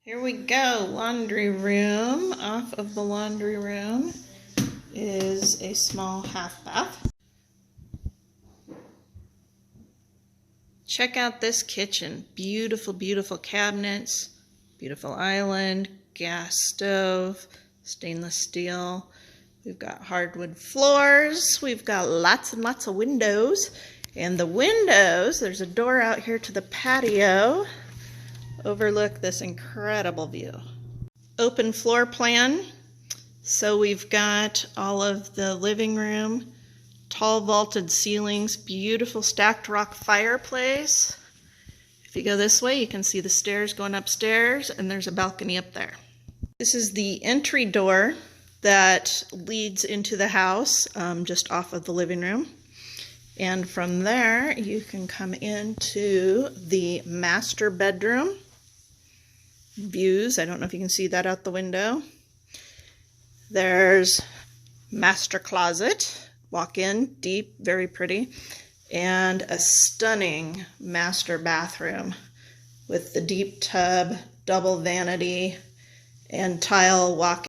Here we go, laundry room. Off of the laundry room is a small half bath. Check out this kitchen. Beautiful, beautiful cabinets, beautiful island, gas stove, stainless steel. We've got hardwood floors. We've got lots and lots of windows. And the windows, there's a door out here to the patio. Overlook this incredible view. Open floor plan. So we've got all of the living room, tall vaulted ceilings, beautiful stacked rock fireplace. If you go this way, you can see the stairs going upstairs, and there's a balcony up there. This is the entry door that leads into the house, just off of the living room. And from there, you can come into the master bedroom. Views, I don't know if you can see that out the window. There's master closet. Walk in, deep, very pretty. And a stunning master bathroom with the deep tub, double vanity, and tile walk